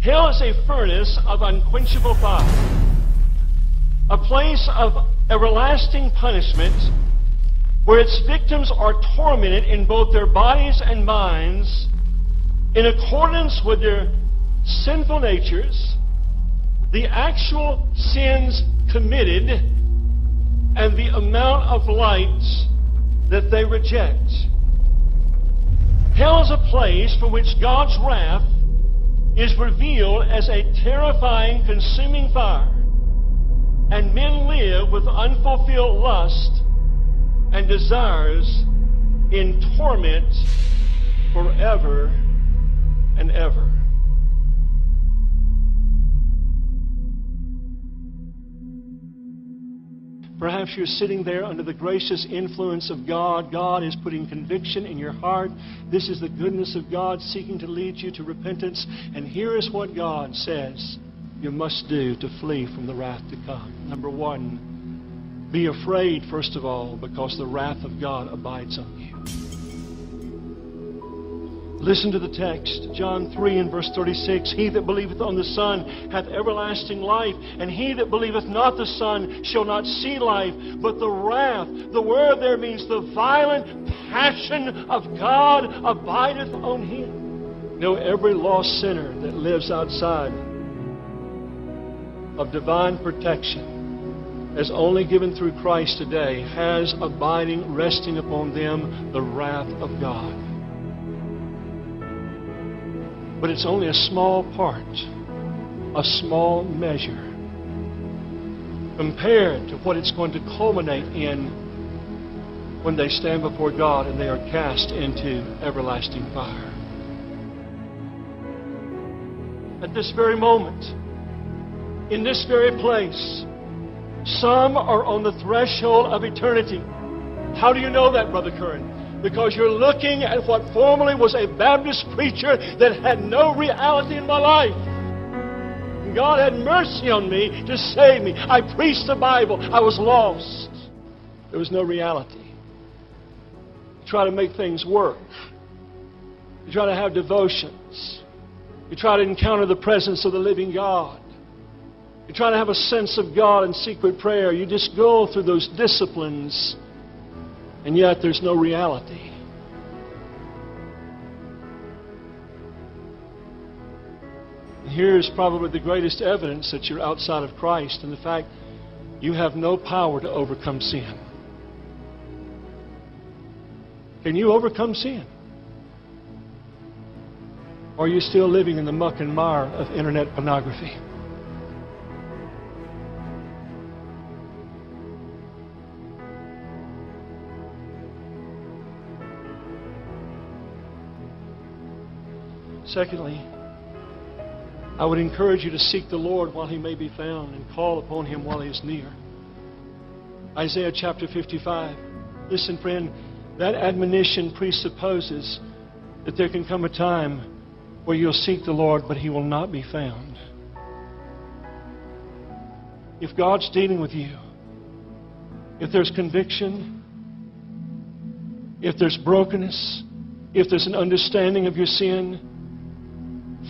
Hell is a furnace of unquenchable fire, a place of everlasting punishment where its victims are tormented in both their bodies and minds in accordance with their sinful natures, the actual sins committed, and the amount of light that they reject. Hell is a place from which God's wrath is revealed as a terrifying, consuming fire, and men live with unfulfilled lust and desires in torment forever and ever. Perhaps you're sitting there under the gracious influence of God. God is putting conviction in your heart. This is the goodness of God seeking to lead you to repentance. And here is what God says you must do to flee from the wrath to come. Number one, be afraid, first of all, because the wrath of God abides on you. Listen to the text, John 3 and verse 36. He that believeth on the Son hath everlasting life, and he that believeth not the Son shall not see life, but the wrath. The word there means the violent passion of God abideth on him. You know, every lost sinner that lives outside of divine protection, as only given through Christ today, has abiding, resting upon them, the wrath of God. But it's only a small part, a small measure, compared to what it's going to culminate in when they stand before God and they are cast into everlasting fire. At this very moment, in this very place, some are on the threshold of eternity. How do you know that, Brother Curran? Because you're looking at what formerly was a Baptist preacher that had no reality in my life. And God had mercy on me to save me. I preached the Bible. I was lost. There was no reality. You try to make things work. You try to have devotions. You try to encounter the presence of the living God. You try to have a sense of God in secret prayer. You just go through those disciplines, and yet there's no reality. And here's probably the greatest evidence that you're outside of Christ, and the fact you have no power to overcome sin. Can you overcome sin? Or are you still living in the muck and mire of internet pornography? Secondly, I would encourage you to seek the Lord while He may be found and call upon Him while He is near. Isaiah chapter 55. Listen, friend, that admonition presupposes that there can come a time where you'll seek the Lord, but He will not be found. If God's dealing with you, if there's conviction, if there's brokenness, if there's an understanding of your sin,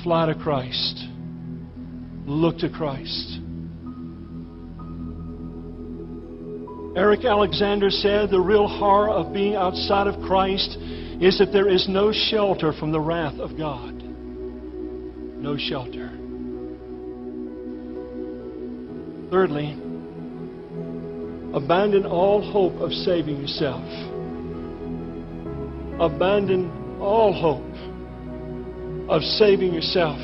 fly to Christ. Look to Christ. Eric Alexander said the real horror of being outside of Christ is that there is no shelter from the wrath of God. No shelter. Thirdly, abandon all hope of saving yourself. Abandon all hope of saving yourself.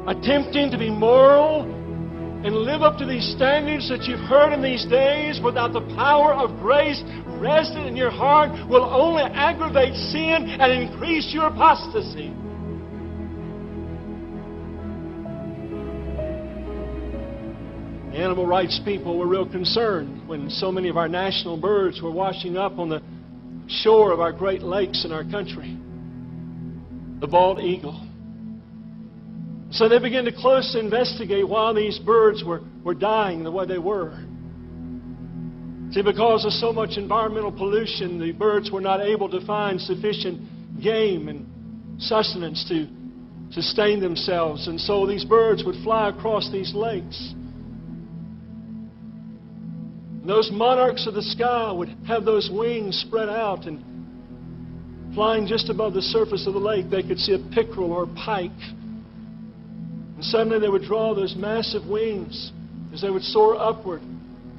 Attempting to be moral and live up to these standards that you've heard in these days without the power of grace rested in your heart will only aggravate sin and increase your apostasy. The animal rights people were real concerned when so many of our national birds were washing up on the shore of our great lakes in our country. The bald eagle. So they began to closely investigate why these birds were dying the way they were. See, because of so much environmental pollution, the birds were not able to find sufficient game and sustenance to sustain themselves. And so these birds would fly across these lakes. And those monarchs of the sky would have those wings spread out, and flying just above the surface of the lake, they could see a pickerel or a pike. And suddenly they would draw those massive wings as they would soar upward.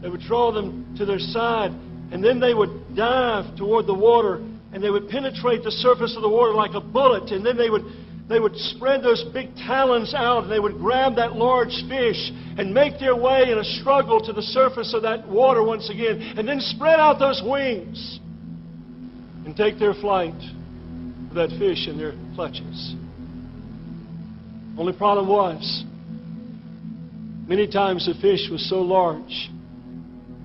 They would draw them to their side, and then they would dive toward the water, and they would penetrate the surface of the water like a bullet, and then they would spread those big talons out, and they would grab that large fish and make their way in a struggle to the surface of that water once again, and then spread out those wings and take their flight with that fish in their clutches. Only problem was, many times the fish was so large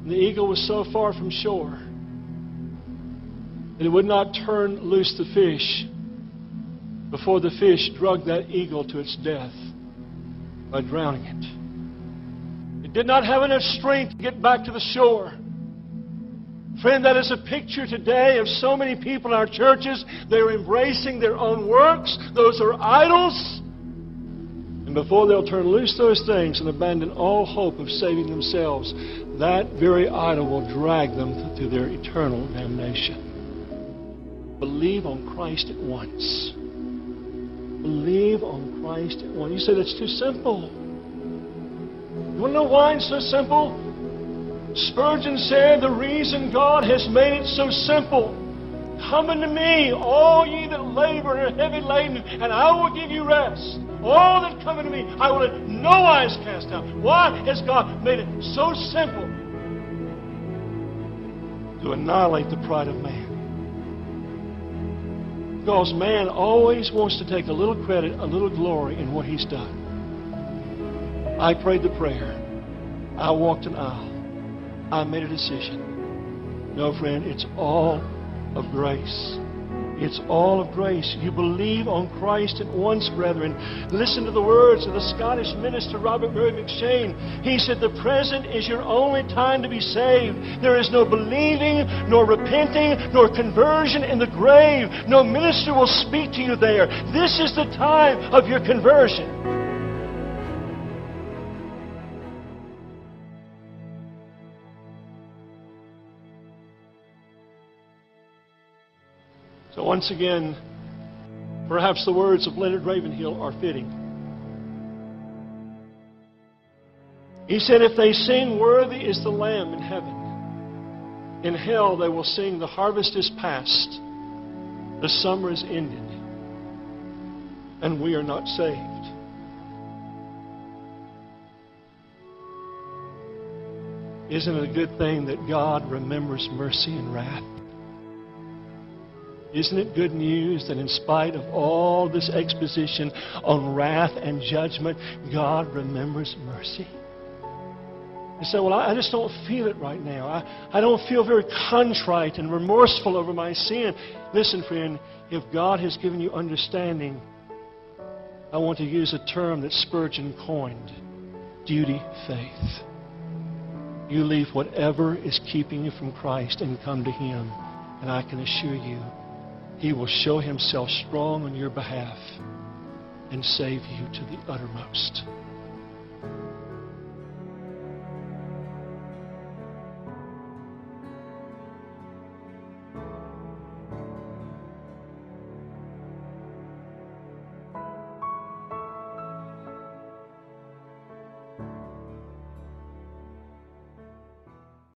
and the eagle was so far from shore that it would not turn loose the fish before the fish dragged that eagle to its death by drowning it. It did not have enough strength to get back to the shore. Friend, that is a picture today of so many people in our churches. They're embracing their own works. Those are idols. And before they'll turn loose those things and abandon all hope of saving themselves, that very idol will drag them to their eternal damnation. Believe on Christ at once. Believe on Christ at once. You say that's too simple. You want to know why it's so simple? Spurgeon said, the reason God has made it so simple, come unto me, all ye that labor and are heavy laden, and I will give you rest. All that come unto me, I will in no wise cast out. Why has God made it so simple? To annihilate the pride of man. Because man always wants to take a little credit, a little glory in what he's done. I prayed the prayer. I walked an aisle. I made a decision. No, friend, it's all of grace. It's all of grace. You believe on Christ at once, brethren. Listen to the words of the Scottish minister Robert Murray McShane. He said, the present is your only time to be saved. There is no believing, nor repenting, nor conversion in the grave. No minister will speak to you there. This is the time of your conversion. So once again, perhaps the words of Leonard Ravenhill are fitting. He said, if they sing, worthy is the Lamb in heaven, in hell they will sing, the harvest is past, the summer is ended, and we are not saved. Isn't it a good thing that God remembers mercy and wrath? Isn't it good news that in spite of all this exposition on wrath and judgment, God remembers mercy? You say, well, I just don't feel it right now. I don't feel very contrite and remorseful over my sin. Listen, friend, if God has given you understanding, I want to use a term that Spurgeon coined, duty faith. You leave whatever is keeping you from Christ and come to Him, and I can assure you, He will show Himself strong on your behalf and save you to the uttermost.